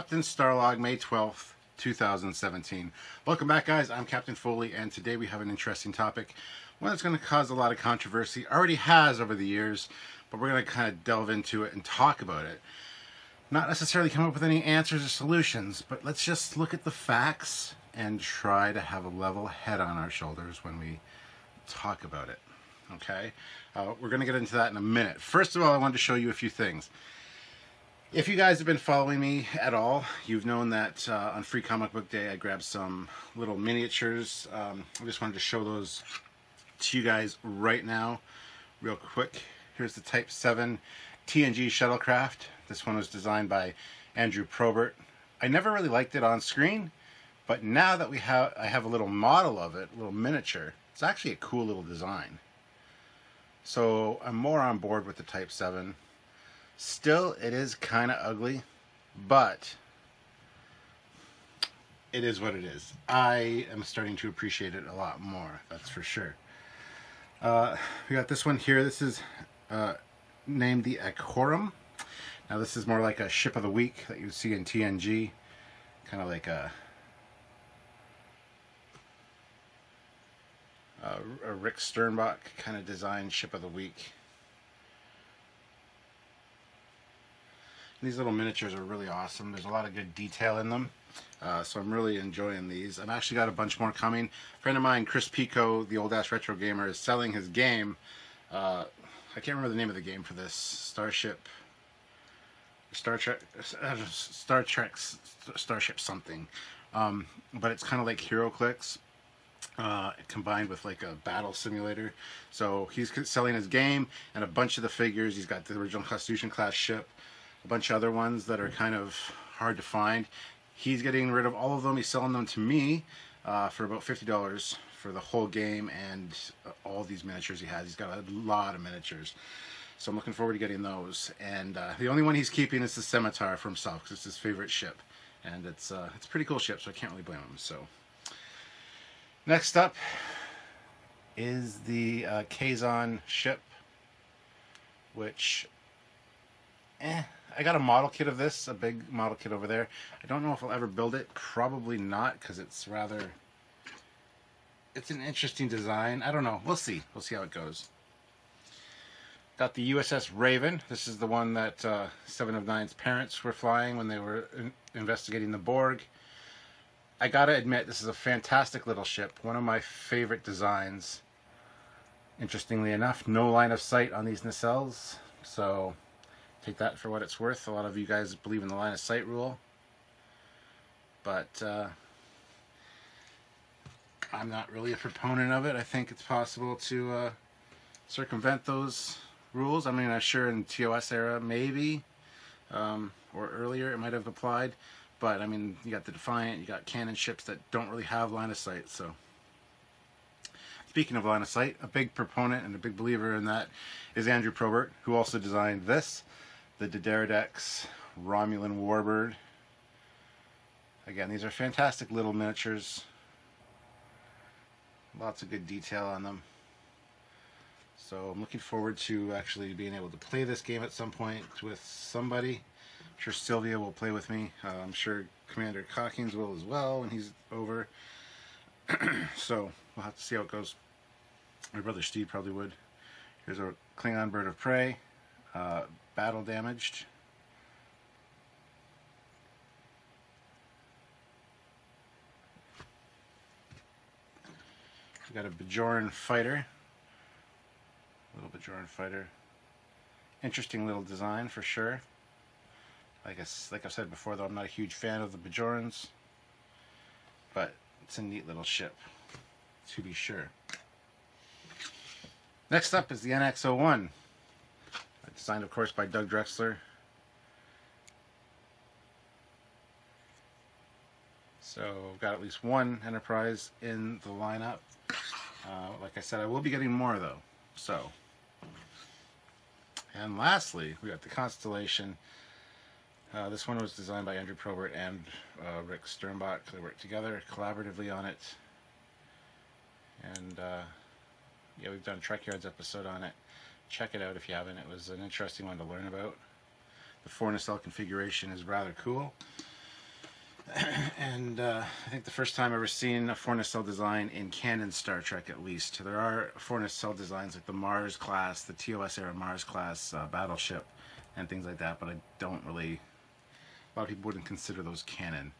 Captain StarLog May 12th, 2017. Welcome back, guys. I'm Captain Foley, and today we have an interesting topic. One that's going to cause a lot of controversy. Already has over the years, but we're going to kind of delve into it and talk about it. Not necessarily come up with any answers or solutions, but let's just look at the facts and try to have a level head on our shoulders when we talk about it. Okay? We're going to get into that in a minute. First of all, I wanted to show you a few things. If you guys have been following me at all, you've known that on Free Comic Book Day I grabbed some little miniatures. I just wanted to show those to you guys right now, real quick. Here's the Type 7 TNG shuttlecraft. This one was designed by Andrew Probert. I never really liked it on screen, but now that I have a little model of it, a little miniature, it's actually a cool little design. So I'm more on board with the Type 7. Still, it is kind of ugly, but it is what it is. I am starting to appreciate it a lot more, that's for sure. We got this one here. This is named the Acorum. Now this is more like a ship of the week that you see in TNG. Kind of like a Rick Sternbach kind of design ship of the week. These little miniatures are really awesome. There's a lot of good detail in them. So I'm really enjoying these. I've actually got a bunch more coming. A friend of mine, Chris Pico, the old ass retro gamer, is selling his game. I can't remember the name of the game for this. Starship something. But it's kind of like HeroClix. Combined with like a battle simulator. So he's selling his game and a bunch of the figures. He's got the original Constitution class ship, a bunch of other ones that are kind of hard to find. He's getting rid of all of them. He's selling them to me for about $50 for the whole game and all these miniatures he has. He's got a lot of miniatures. So I'm looking forward to getting those. And the only one he's keeping is the Scimitar for himself because it's his favorite ship. And it's a pretty cool ship, so I can't really blame him. So next up is the Kazon ship, which, I got a model kit of this, a big model kit over there. I don't know if I'll ever build it. Probably not, because it's an interesting design. I don't know. We'll see. We'll see how it goes. Got the USS Raven. This is the one that 7 of 9's parents were flying when they were investigating the Borg. I gotta admit, this is a fantastic little ship. One of my favorite designs. Interestingly enough, no line of sight on these nacelles, so take that for what it's worth. A lot of you guys believe in the line of sight rule, but I'm not really a proponent of it. I think it's possible to circumvent those rules. I mean, I'm sure in TOS era, maybe, or earlier, it might have applied. But, I mean, you got the Defiant, you got cannon ships that don't really have line of sight, so. Speaking of line of sight, a big proponent and a big believer in that is Andrew Probert, who also designed this, the Dideridex Romulan Warbird. Again, these are fantastic little miniatures. Lots of good detail on them. So I'm looking forward to actually being able to play this game at some point with somebody. I'm sure Sylvia will play with me. I'm sure Commander Cockings will as well when he's over. So we'll have to see how it goes. My brother Steve probably would. Here's a Klingon bird of prey, battle damaged. We've got a Bajoran fighter. Little Bajoran fighter. Interesting little design for sure. Like I've said before, though, I'm not a huge fan of the Bajorans, but it's a neat little ship, to be sure. Next up is the NX-01, designed, of course, by Doug Drexler. So I've got at least one Enterprise in the lineup. Like I said, I will be getting more, though. So, and lastly, we got the Constellation. This one was designed by Andrew Probert and Rick Sternbach. They worked together collaboratively on it. And yeah, we've done a Trekyards episode on it. Check it out if you haven't. It was an interesting one to learn about. The 4 nacelle configuration is rather cool. And I think the first time I've ever seen a Fornus cell design in canon Star Trek, at least. There are Fornus cell designs like the Mars class, the TOS era Mars class battleship, and things like that, but I don't really, a lot of people wouldn't consider those canon.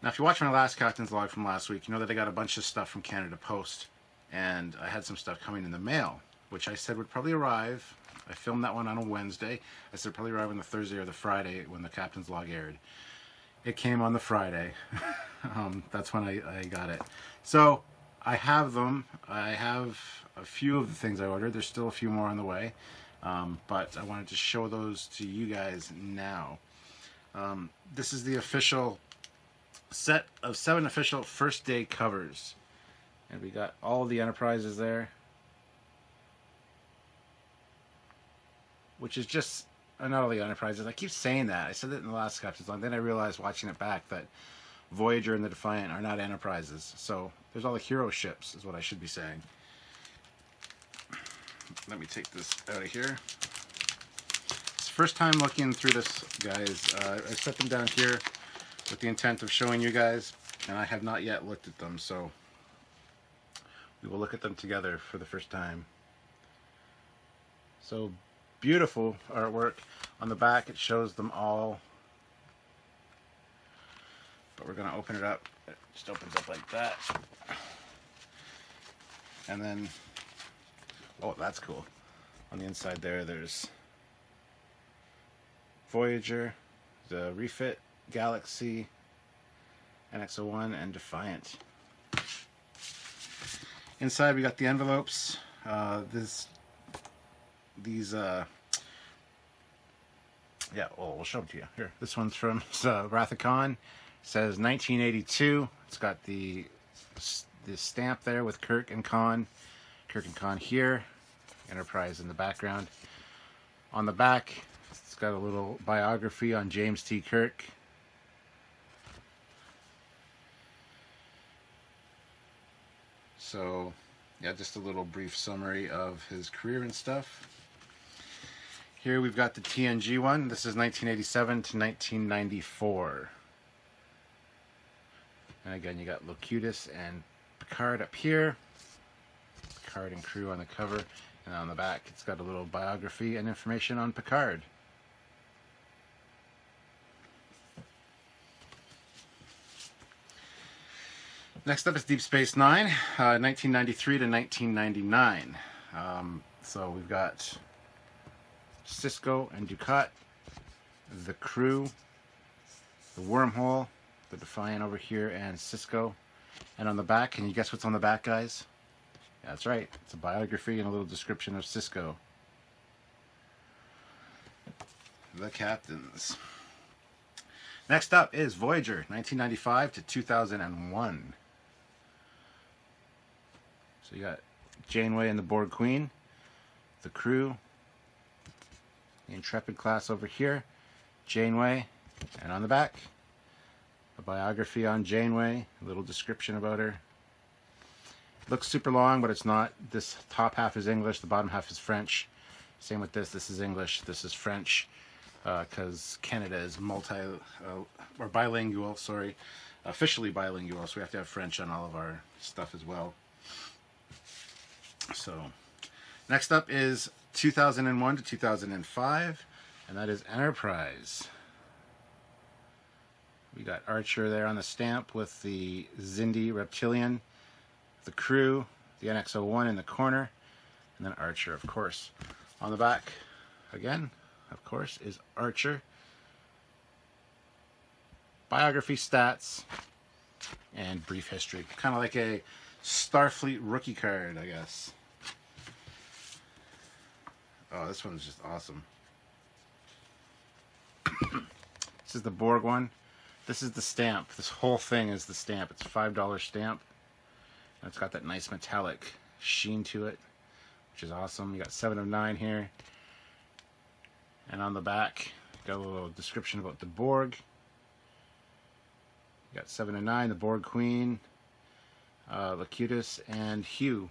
Now, if you watch my last Captain's Log from last week, you know that I got a bunch of stuff from Canada Post, and I had some stuff coming in the mail, which I said would probably arrive. I filmed that one on a Wednesday. I said probably arrive on the Thursday or the Friday when the Captain's Log aired. It came on the Friday. That's when I got it. So I have them. I have a few of the things I ordered. There's still a few more on the way. But I wanted to show those to you guys now. This is the official set of 7 official first day covers. And we got all the Enterprises there. Which is just... not all the Enterprises. I keep saying that. I said it in the last Captain's Log. Then I realized watching it back that Voyager and the Defiant are not Enterprises. So there's all the hero ships is what I should be saying. Let me take this out of here. It's the first time looking through this, guys. I set them down here with the intent of showing you guys, and I have not yet looked at them, so we will look at them together for the first time. So beautiful artwork. On the back it shows them all, but we're going to open it up. It just opens up like that, and then, oh, that's cool. On the inside there, there's Voyager, the Refit, Galaxy, NX-01, and Defiant. Inside we got the envelopes. Yeah, well, we'll show them to you. Here, this one's from Wrath of Khan. It says 1982. It's got the stamp there with Kirk and Khan. Kirk and Khan here. Enterprise in the background. On the back, it's got a little biography on James T. Kirk. So, yeah, just a little brief summary of his career and stuff. Here we've got the TNG one. This is 1987 to 1994. And again, you got Locutus and Picard up here. Picard and crew on the cover. And on the back, it's got a little biography and information on Picard. Next up is Deep Space Nine, 1993 to 1999. So we've got Cisco and Ducat, the crew, the wormhole, the Defiant over here, and Cisco. And on the back, can you guess what's on the back, guys? Yeah, that's right. It's a biography and a little description of Cisco. The captains. Next up is Voyager, 1995 to 2001. So you got Janeway and the Borg Queen, the crew, the Intrepid class over here, Janeway, and on the back, a biography on Janeway, a little description about her. It looks super long, but it's not. This top half is English, the bottom half is French. Same with this. This is English, this is French, because Canada is or bilingual, sorry, officially bilingual, so we have to have French on all of our stuff as well. So, next up is 2001 to 2005, and that is Enterprise. We got Archer there on the stamp with the Xindi Reptilian, the crew, the NX-01 in the corner, and then Archer, of course. On the back, again, of course, is Archer. Biography, stats, and brief history. Kind of like a Starfleet rookie card, I guess. Oh, this one's just awesome. This is the Borg one. This is the stamp. This whole thing is the stamp. It's a $5 stamp. And it's got that nice metallic sheen to it, which is awesome. You got 7 of 9 here. And on the back, got a little description about the Borg. You got 7 of 9, the Borg Queen, Locutus, and Hugh.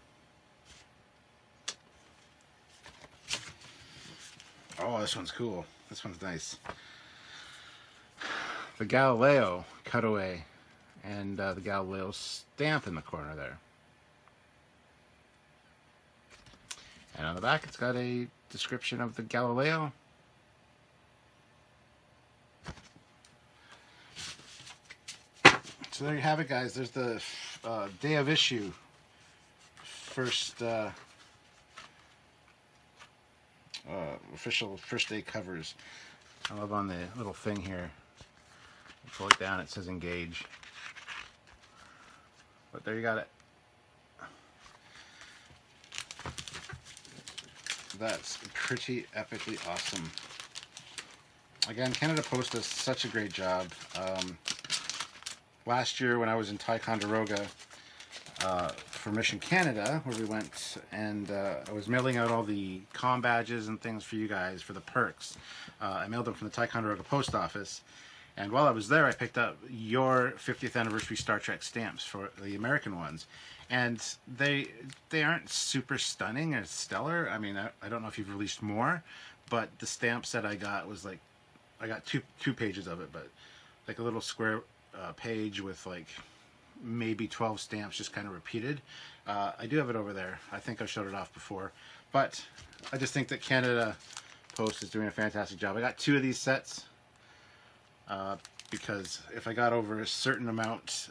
Oh, this one's cool. This one's nice. The Galileo cutaway and the Galileo stamp in the corner there. And on the back, it's got a description of the Galileo. So there you have it, guys. There's the day of issue. Official first day covers. I love on the little thing here. You pull it down, it says engage. But there you got it. That's pretty epically awesome. Again, Canada Post does such a great job. Last year when I was in Ticonderoga for Mission Canada, where we went, and I was mailing out all the comm badges and things for you guys for the perks. I mailed them from the Ticonderoga Post Office, and while I was there I picked up your 50th anniversary Star Trek stamps for the American ones, and they aren't super stunning or stellar. I mean, I don't know if you've released more, but the stamps that I got was like, I got two pages of it, but like a little square page with like maybe 12 stamps just kind of repeated. I do have it over there. I think I showed it off before, but I just think that Canada Post is doing a fantastic job. I got 2 of these sets because if I got over a certain amount,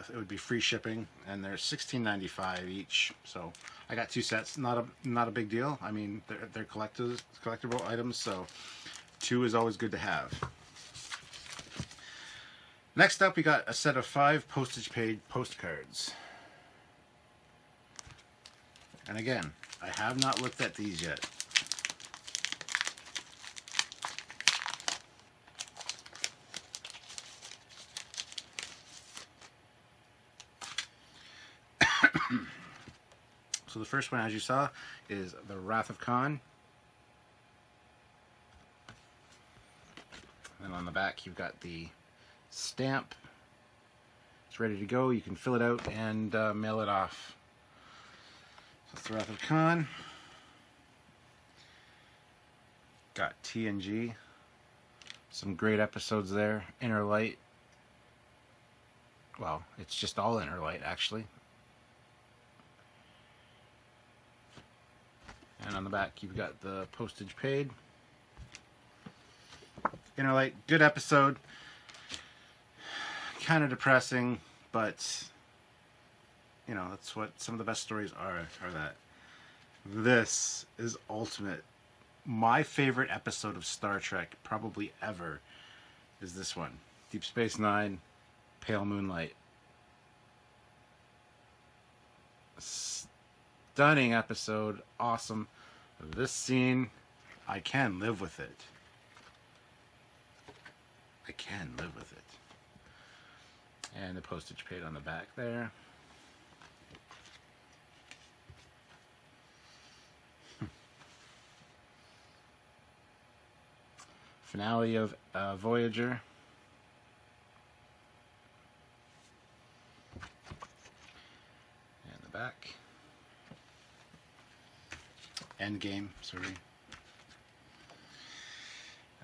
it would be free shipping, and they're $16.95 each. So I got 2 sets. Not a big deal. I mean, they're collectible items, so 2 is always good to have. Next up, we got a set of 5 postage paid postcards. And again, I have not looked at these yet. So the first one, as you saw, is the Wrath of Khan. And on the back, you've got the stamp. It's ready to go. You can fill it out and mail it off. So it's the Wrath of Khan. Got TNG. Some great episodes there. Inner Light. Well, it's just all Inner Light, actually. And on the back, you've got the postage paid. Inner Light, good episode. Kind of depressing, but you know, that's what some of the best stories are that. This is ultimate. My favorite episode of Star Trek, probably ever, is this one. Deep Space Nine, Pale Moonlight. Stunning episode, awesome. This scene, I can live with it. I can live with it. And the postage paid on the back there. Finale of Voyager. And the back. Endgame, sorry.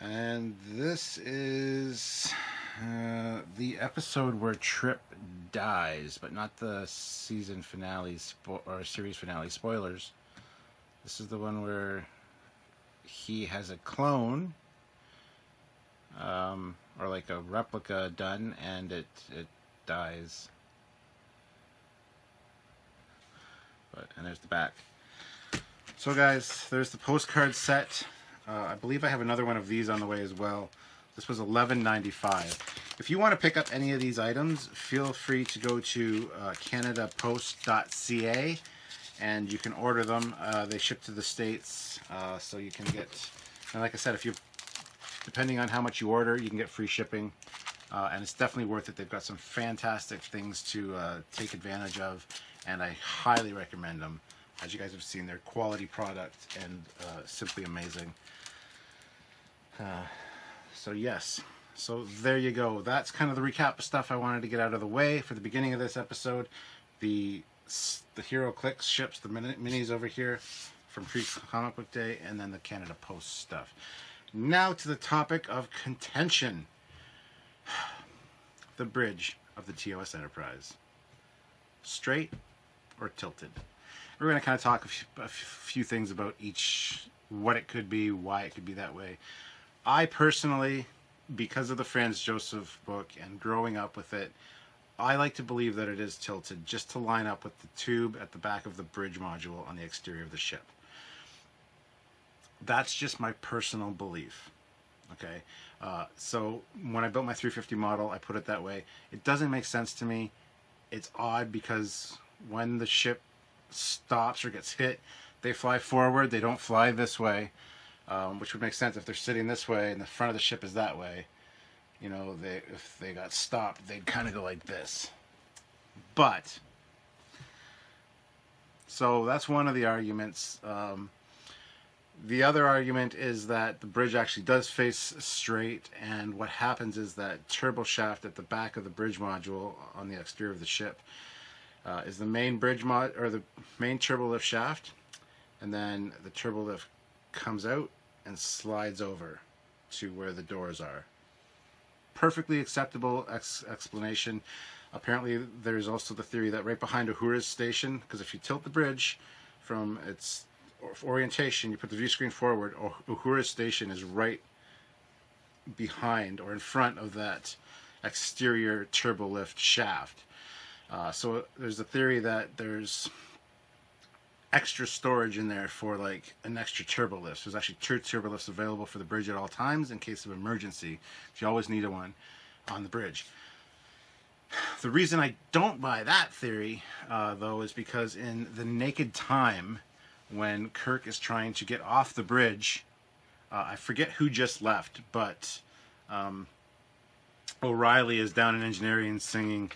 And this is the episode where Trip dies, but not the season finale or series finale spoilers. This is the one where he has a clone, or like a replica done, and it dies. And there's the back. So guys, there's the postcard set. I believe I have another one of these on the way as well. This was $11.95. If you want to pick up any of these items, feel free to go to canadapost.ca and you can order them. They ship to the States, so you can get, and like I said, depending on how much you order, you can get free shipping. And it's definitely worth it. They've got some fantastic things to take advantage of, and I highly recommend them. As you guys have seen, they're quality product and simply amazing. So yes, so there you go. That's kind of the recap of stuff I wanted to get out of the way for the beginning of this episode. The Hero Clicks ships, the minis over here from Pre-Comic Book Day, and then the Canada Post stuff. Now to the topic of contention. the bridge of the TOS Enterprise? Straight or tilted? We're going to kind of talk a few things about each, what it could be, why it could be that way. I personally, because of the Franz Josef book and growing up with it, I like to believe that it is tilted just to line up with the tube at the back of the bridge module on the exterior of the ship. That's just my personal belief. Okay, so when I built my 350 model, I put it that way. It doesn't make sense to me. It's odd because when the ship stops or gets hit, they fly forward. They don't fly this way, which would make sense if they're sitting this way and the front of the ship is that way. You know, if they got stopped, they'd kind of go like this. But, so that's one of the arguments. The other argument is that the bridge actually does face straight, and what happens is that turbo shaft at the back of the bridge module on the exterior of the ship is the main the main turbo lift shaft, and then the turbo lift comes out and slides over to where the doors are. Perfectly acceptable explanation. Apparently there's also the theory that right behind Uhura's station, because if you tilt the bridge from its orientation, you put the view screen forward, Uhura's station is right behind or in front of that exterior turbo lift shaft. So there's a theory that there's extra storage in there for like an extra turbo lift. There's actually 2 turbo lifts available for the bridge at all times in case of emergency. You always need one on the bridge. The reason I don't buy that theory, though, is because in The Naked Time, when Kirk is trying to get off the bridge, I forget who just left, but O'Reilly is down in engineering singing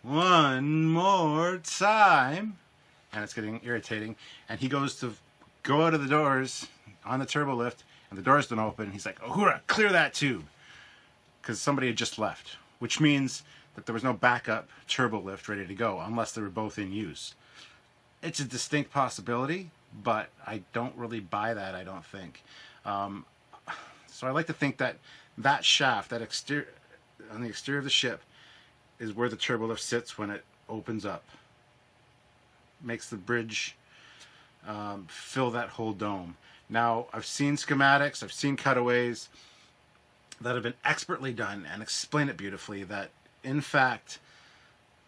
"One More Time," and it's getting irritating, and he goes to go out of the doors on the turbo lift, and the doors don't open. He's like, "Uhura, clear that tube," because somebody had just left, which means that there was no backup turbo lift ready to go unless they were both in use. It's a distinct possibility, but I don't really buy that, I don't think. So I like to think that that shaft, that on the exterior of the ship, is where the turbo lift sits when it opens up. Makes the bridge fill that whole dome. Now, I've seen schematics, I've seen cutaways that have been expertly done and explain it beautifully, that in fact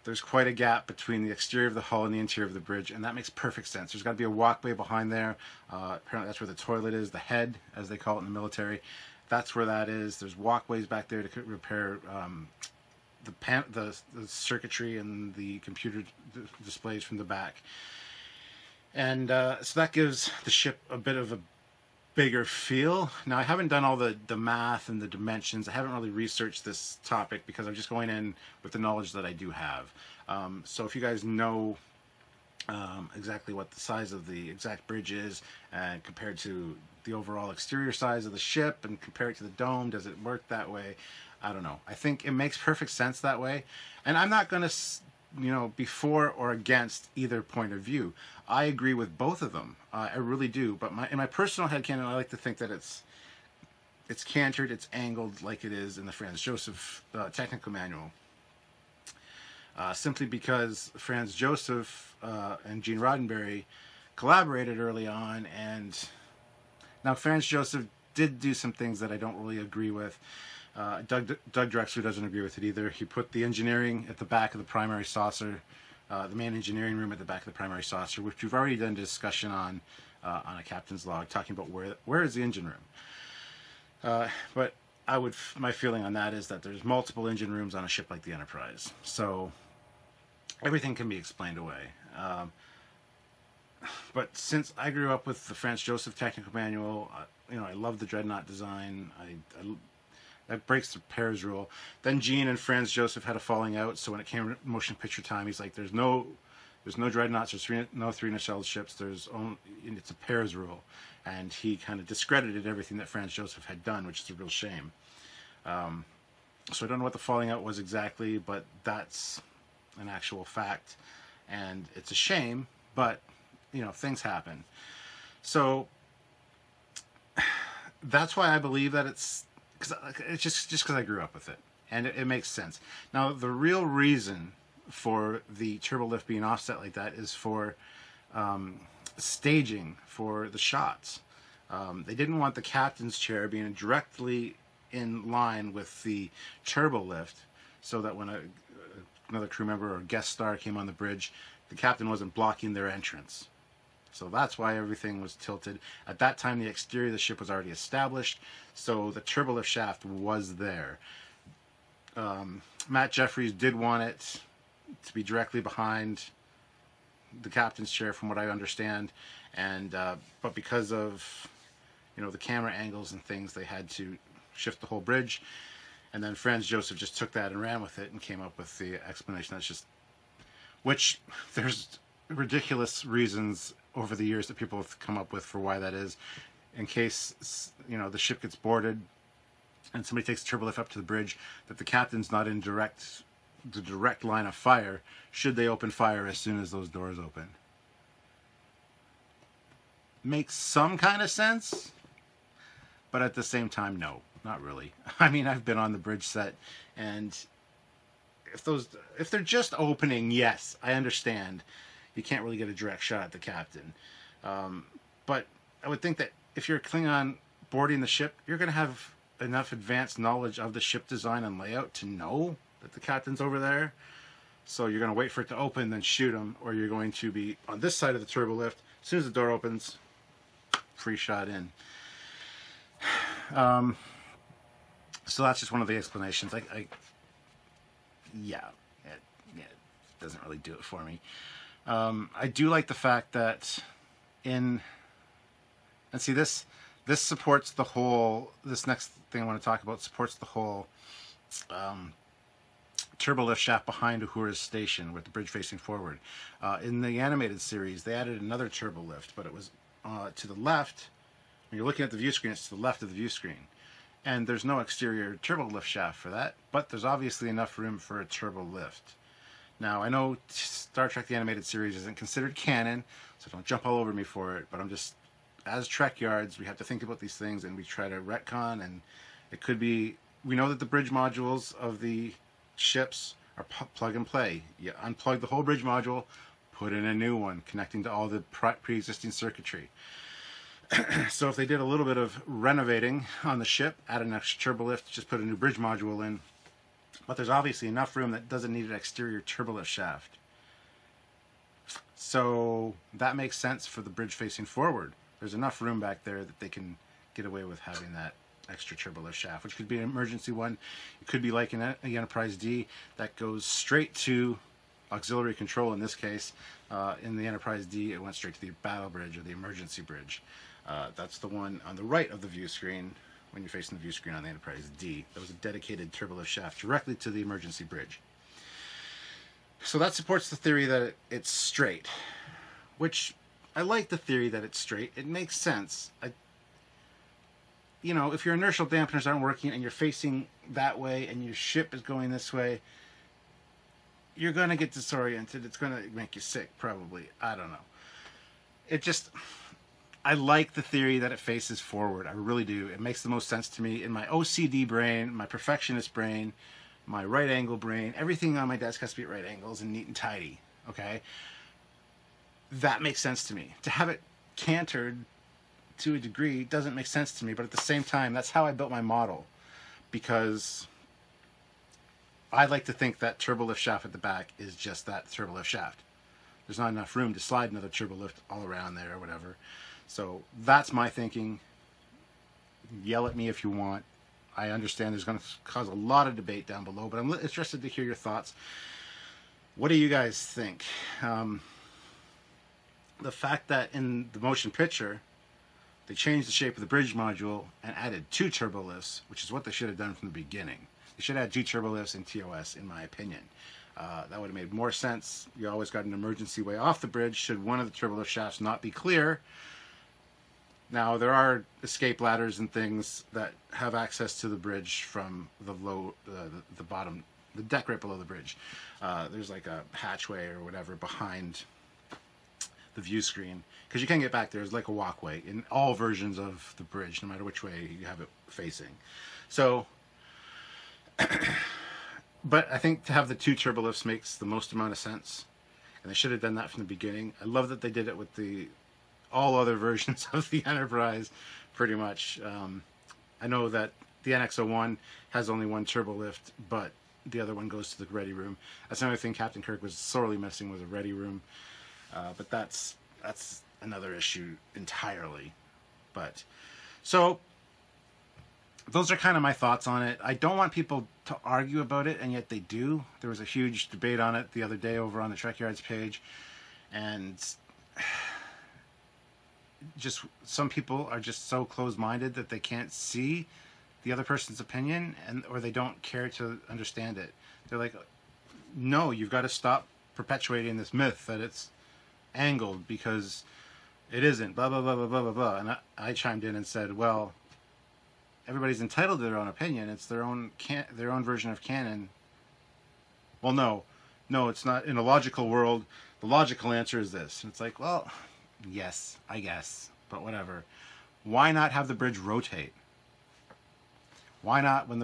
there's quite a gap between the exterior of the hull and the interior of the bridge, and that makes perfect sense. There's got to be a walkway behind there. Apparently that's where the toilet is, the head, as they call it in the military. That's where that is. There's walkways back there to repair the circuitry and the computer displays from the back. And so that gives the ship a bit of a bigger feel. Now, I haven't done all the math and the dimensions. I haven't really researched this topic because I'm just going in with the knowledge that I do have. So if you guys know exactly what the size of the exact bridge is and compared to the overall exterior size of the ship and compare it to the dome, does it work that way? I don't know. I think it makes perfect sense that way. And I'm not going to, be for or against either point of view. I agree with both of them. I really do. But in my personal headcanon, I like to think that it's cantered, it's angled like it is in the Franz Josef technical manual. Simply because Franz Josef and Gene Roddenberry collaborated early on, and now Franz Josef did do some things that I don't really agree with. Doug Drexler doesn't agree with it either. He put the engineering at the back of the primary saucer, the main engineering room at the back of the primary saucer, which we've already done a discussion on a captain's log, talking about where is the engine room. But my feeling on that is that there's multiple engine rooms on a ship like the Enterprise, so everything can be explained away. But since I grew up with the Franz Josef technical manual, I love the Dreadnought design. That breaks the pairs rule. Then Gene and Franz Josef had a falling out, so when it came to motion picture time, he's like, there's no Dreadnoughts, there's no 3 nacelle ships, it's a pairs rule. And he kind of discredited everything that Franz Josef had done, which is a real shame. So I don't know what the falling out was exactly, but that's an actual fact. And it's a shame, but, things happen. So that's why I believe that it's just because I grew up with it. and it makes sense. Now, the real reason for the turbo lift being offset like that is for staging for the shots. They didn't want the captain's chair being directly in line with the turbo lift, so that when another crew member or guest star came on the bridge, the captain wasn't blocking their entrance. So that's why everything was tilted. At that time, the exterior of the ship was already established, so the turbolift shaft was there. Matt Jeffries did want it to be directly behind the captain's chair, from what I understand, and but because of the camera angles and things, they had to shift the whole bridge. And then Franz Josef just took that and ran with it and came up with the explanation. That's just, which there's ridiculous reasons over the years that people have come up with for why that is. In case the ship gets boarded and somebody takes the turbo lift up to the bridge, that the captain's not in the direct line of fire should they open fire as soon as those doors open. Makes some kind of sense, but at the same time, no, not really. I mean, I've been on the bridge set, and if they're just opening, yes, I understand. You can't really get a direct shot at the captain. But I would think that if you're Klingon boarding the ship, you're going to have enough advanced knowledge of the ship design and layout to know that the captain's over there. So you're going to wait for it to open, then shoot him, or you're going to be on this side of the turbo lift. As soon as the door opens, free shot in. So that's just one of the explanations. Yeah, it doesn't really do it for me. I do like the fact that and see, this supports the whole, this next thing I want to talk about supports the whole turbo lift shaft behind Uhura's station with the bridge facing forward. In the animated series, they added another turbo lift, but it was to the left. When you're looking at the view screen, it's to the left of the view screen. And there's no exterior turbo lift shaft for that, but there's obviously enough room for a turbo lift. Now, I know Star Trek the Animated Series isn't considered canon, so don't jump all over me for it, but I'm just, as Trekyards, we have to think about these things, and we try to retcon, and it could be, we know that the bridge modules of the ships are plug and play. You unplug the whole bridge module, put in a new one, connecting to all the pre-existing circuitry. So if they did a little bit of renovating on the ship, add an extra turbo lift, just put a new bridge module in, but there's obviously enough room that doesn't need an exterior turbo lift shaft. So that makes sense for the bridge facing forward. There's enough room back there that they can get away with having that extra turbo lift shaft, which could be an emergency one. It could be like an Enterprise D that goes straight to auxiliary control. In this case, in the Enterprise D, it went straight to the battle bridge or the emergency bridge. That's the one on the right of the view screen when you're facing the view screen on the Enterprise D. That was a dedicated turbo lift shaft directly to the emergency bridge. So that supports the theory that it's straight, which I like the theory that it's straight. It makes sense. If your inertial dampeners aren't working and you're facing that way and your ship is going this way, you're going to get disoriented. It's going to make you sick, probably. I don't know. I like the theory that it faces forward. I really do. It makes the most sense to me. In my OCD brain, my perfectionist brain, my right angle brain, everything on my desk has to be at right angles and neat and tidy. Okay? That makes sense to me. To have it cantered to a degree doesn't make sense to me, but at the same time, that's how I built my model, because I like to think that turbo lift shaft at the back is just that turbo lift shaft. There's not enough room to slide another turbo lift all around there or whatever. So that's my thinking. Yell at me if you want. I understand there's going to cause a lot of debate down below, but I'm interested to hear your thoughts. What do you guys think? The fact that in the motion picture, they changed the shape of the bridge module and added 2 turbo lifts, which is what they should have done from the beginning. They should have had 2 turbo lifts in TOS, in my opinion. That would have made more sense. You always got an emergency way off the bridge should one of the turbo lift shafts not be clear. Now, there are escape ladders and things that have access to the bridge from the the bottom, the deck right below the bridge. There's like a hatchway or whatever behind the view screen, because you can't get back there. There's like a walkway in all versions of the bridge, no matter which way you have it facing. So But I think to have the 2 turbo lifts makes the most amount of sense. And they should have done that from the beginning. I love that they did it with all other versions of the Enterprise, pretty much. I know that the NX-01 has only 1 turbo lift, but the other one goes to the ready room. That's another thing Captain Kirk was sorely missing, was a ready room. But that's another issue entirely. But so those are kind of my thoughts on it. I don't want people to argue about it, and yet they do. There was a huge debate on it the other day over on the Trekyards page, and just some people are just so closed-minded that they can't see the other person's opinion, or they don't care to understand it. They're like, no, you've got to stop perpetuating this myth that it's angled, because it isn't, blah, blah, blah, blah, blah, blah, blah. And I chimed in and said, well, everybody's entitled to their own opinion. It's their own version of canon. Well, no, it's not. In a logical world, the logical answer is this. And it's like, well, yes, I guess, but whatever. Why not have the bridge rotate? Why not, when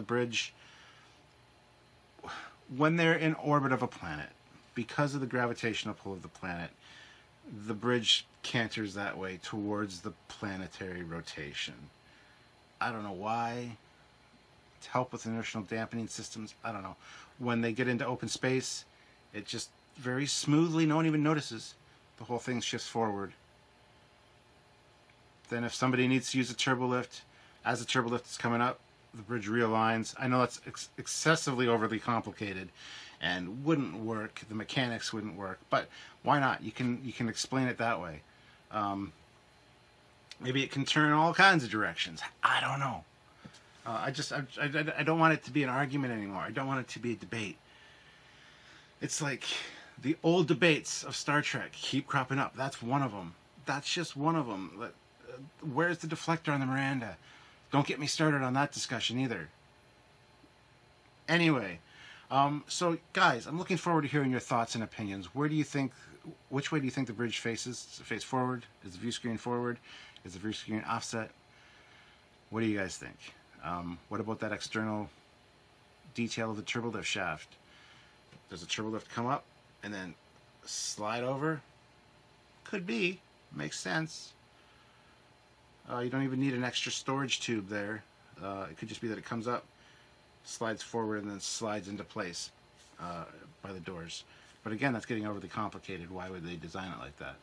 they're in orbit of a planet, because of the gravitational pull of the planet, the bridge canters that way towards the planetary rotation. I don't know why. To help with inertial dampening systems, I don't know. When they get into open space, it just very smoothly, no one even notices, the whole thing shifts forward. Then if somebody needs to use a turbo lift, as the turbo lift is coming up, the bridge realigns. I know that's excessively overly complicated and wouldn't work. The mechanics wouldn't work, but why not? You can explain it that way. Maybe it can turn all kinds of directions. I don't know. I don't want it to be an argument anymore. I don't want it to be a debate. It's like the old debates of Star Trek keep cropping up. That's one of them. That's just one of them. Where's the deflector on the Miranda? Don't get me started on that discussion either. Anyway, so guys, I'm looking forward to hearing your thoughts and opinions. Which way do you think the bridge faces? Does it face forward? Is the view screen forward? Is the view screen offset? What do you guys think? What about that external detail of the turbo lift shaft? Does the turbo lift come up and then slide over? Could be. Makes sense. You don't even need an extra storage tube there. It could just be that it comes up, slides forward, and then slides into place by the doors. But again, that's getting overly complicated. Why would they design it like that?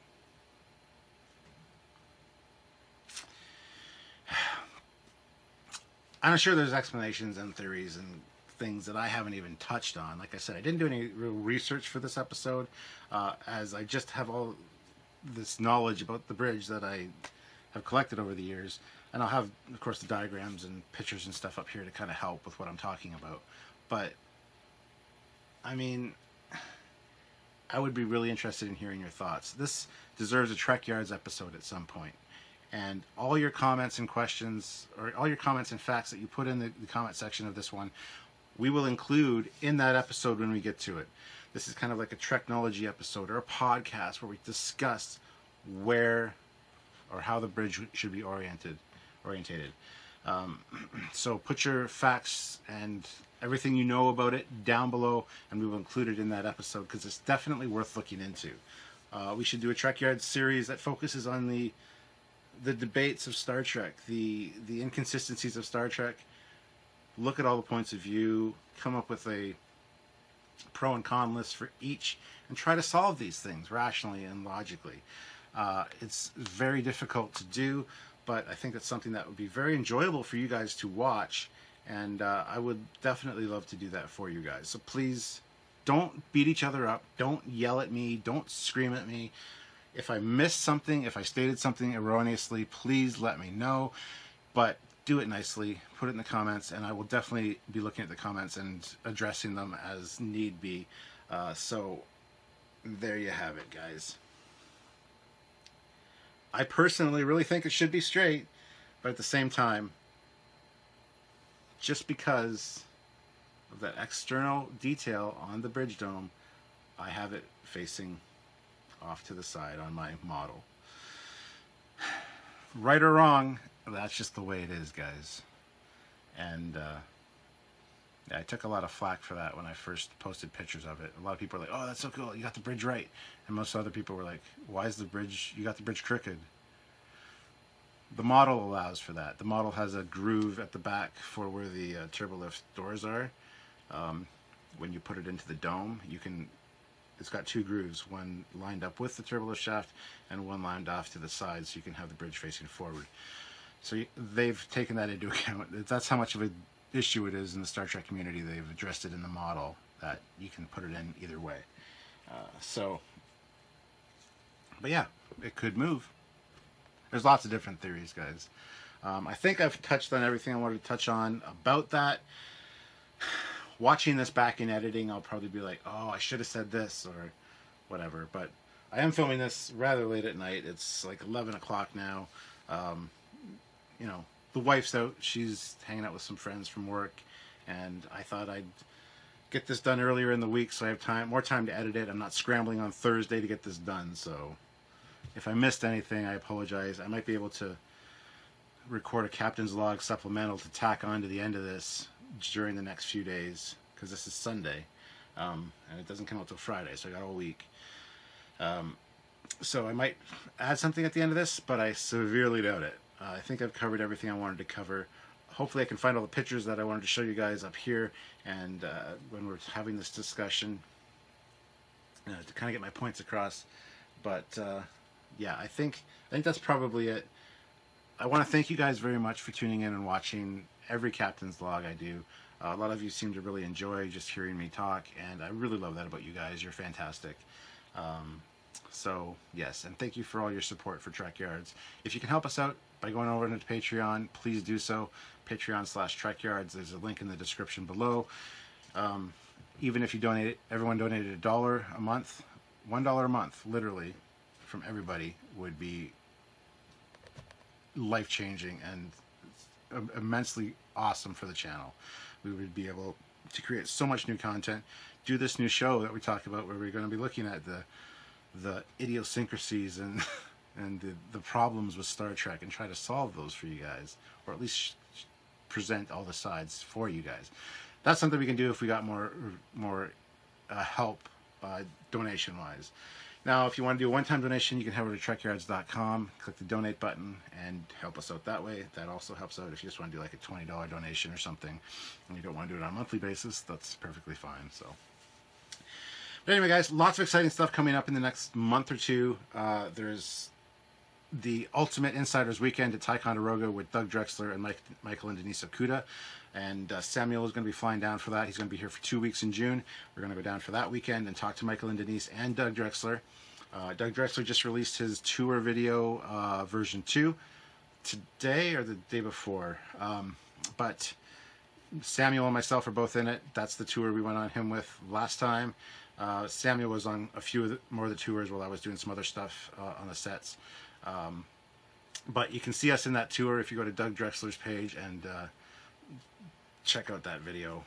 I'm sure there's explanations and theories and things that I haven't even touched on. Like I said, I didn't do any real research for this episode, as I just have all this knowledge about the bridge that I have collected over the years. And I'll have, of course, the diagrams and pictures and stuff up here to kind of help with what I'm talking about. But, I mean, I would be really interested in hearing your thoughts. This deserves a Trekyards episode at some point. And all your comments and questions, or all your comments and facts that you put in the comment section of this one, we will include in that episode when we get to it. This is kind of like a Treknology episode or a podcast where we discuss where or how the bridge should be orientated. So put your facts and everything you know about it down below, and we will include it in that episode because it's definitely worth looking into. We should do a Trekyards series that focuses on the debates of Star Trek, the inconsistencies of Star Trek. Look at all the points of view, come up with a pro and con list for each, and try to solve these things rationally and logically. It's very difficult to do, but I think it's something that would be very enjoyable for you guys to watch, and I would definitely love to do that for you guys. So please don't beat each other up, don't yell at me, don't scream at me. If I missed something, if I stated something erroneously, please let me know, but do it nicely, put it in the comments, and I will definitely be looking at the comments and addressing them as need be. So there you have it, guys. I personally really think it should be straight, but at the same time, just because of that external detail on the bridge dome, I have it facing off to the side on my model. Right or wrong, that's just the way it is, guys. And Yeah, I took a lot of flack for that when I first posted pictures of it. A lot of people were like, "Oh, that's so cool! You got the bridge right," and most other people were like, "Why is the bridge? You got the bridge crooked." The model allows for that. The model has a groove at the back for where the turbolift doors are. When you put it into the dome, you can. It's got two grooves, one lined up with the turbolift shaft and one lined off to the side, so you can have the bridge facing forward. So they've taken that into account. That's how much of an issue it is in the Star Trek community. They've addressed it in the model that you can put it in either way. But yeah, it could move. There's lots of different theories, guys. I think I've touched on everything I wanted to touch on about that. Watching this back in editing, I'll probably be like, "Oh, I should have said this," or whatever. But I am filming this rather late at night. It's like 11 o'clock now. You know, the wife's out. She's hanging out with some friends from work, and I thought I'd get this done earlier in the week so I have more time to edit it. I'm not scrambling on Thursday to get this done, so if I missed anything, I apologize. I might be able to record a Captain's Log supplemental to tack on to the end of this during the next few days, because this is Sunday, and it doesn't come out till Friday, so I got all week. So I might add something at the end of this, but I severely doubt it. I think I've covered everything I wanted to cover. Hopefully I can find all the pictures that I wanted to show you guys up here, and when we're having this discussion, to kind of get my points across. But yeah, I think that's probably it. I want to thank you guys very much for tuning in and watching every Captain's Log I do. A lot of you seem to really enjoy just hearing me talk, and I really love that about you guys. You're fantastic. So yes, and thank you for all your support for Trekyards. If you can help us out by going over to Patreon, please do so. Patreon/Trekyards. There's a link in the description below. Even if you donate, everyone donated $1 a month, $1 a month, literally, from everybody would be life-changing and immensely awesome for the channel. We would be able to create so much new content, do this new show that we talk about, where we're going to be looking at the idiosyncrasies and the problems with Star Trek and try to solve those for you guys, or at least present all the sides for you guys. That's something we can do if we got more help donation wise. Now, if you want to do a one-time donation, you can head over to Trekyards.com, click the donate button, and help us out that way. That also helps out if you just want to do like a $20 donation or something, and you don't want to do it on a monthly basis. That's perfectly fine. So, but anyway, guys, lots of exciting stuff coming up in the next month or two. There's the Ultimate Insiders Weekend at Ticonderoga with Doug Drexler and Michael and Denise Okuda. And Samuel is going to be flying down for that. He's going to be here for 2 weeks in June. We're going to go down for that weekend and talk to Michael and Denise and Doug Drexler. Doug Drexler just released his tour video version 2 today or the day before. But Samuel and myself are both in it. That's the tour we went on him with last time. Samuel was on a few more of the tours while I was doing some other stuff on the sets. But you can see us in that tour if you go to Doug Drexler's page and check out that video.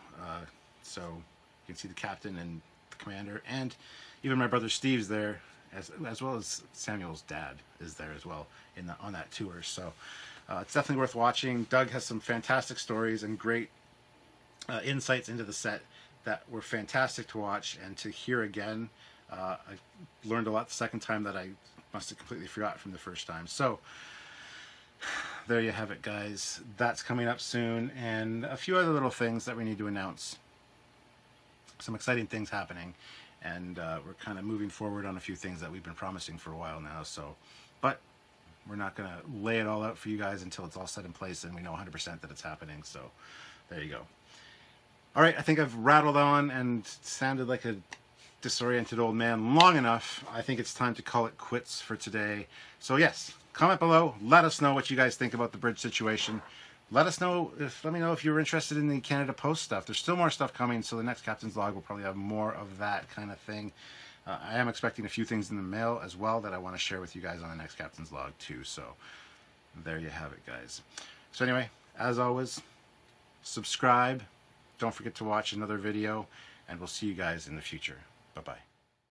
So you can see the captain and the commander, and even my brother Steve's there, as well as Samuel's dad is there as well on that tour. So it's definitely worth watching. Doug has some fantastic stories and great insights into the set that were fantastic to watch and to hear again. I learned a lot the second time that I must have completely forgot from the first time. So there you have it, guys. That's coming up soon, and a few other little things that we need to announce. Some exciting things happening, and we're kind of moving forward on a few things that we've been promising for a while now. So, but we're not going to lay it all out for you guys until it's all set in place and we know 100% that it's happening. So there you go. All right, I think I've rattled on and sounded like a disoriented old man long enough. I think it's time to call it quits for today. So yes, comment below. Let us know what you guys think about the bridge situation. Let me know if you're interested in the Canada Post stuff. There's still more stuff coming, so the next Captain's Log will probably have more of that kind of thing. I am expecting a few things in the mail as well that I want to share with you guys on the next Captain's Log too. So there you have it, guys. So anyway, as always, subscribe. Don't forget to watch another video, and we'll see you guys in the future. Bye-bye.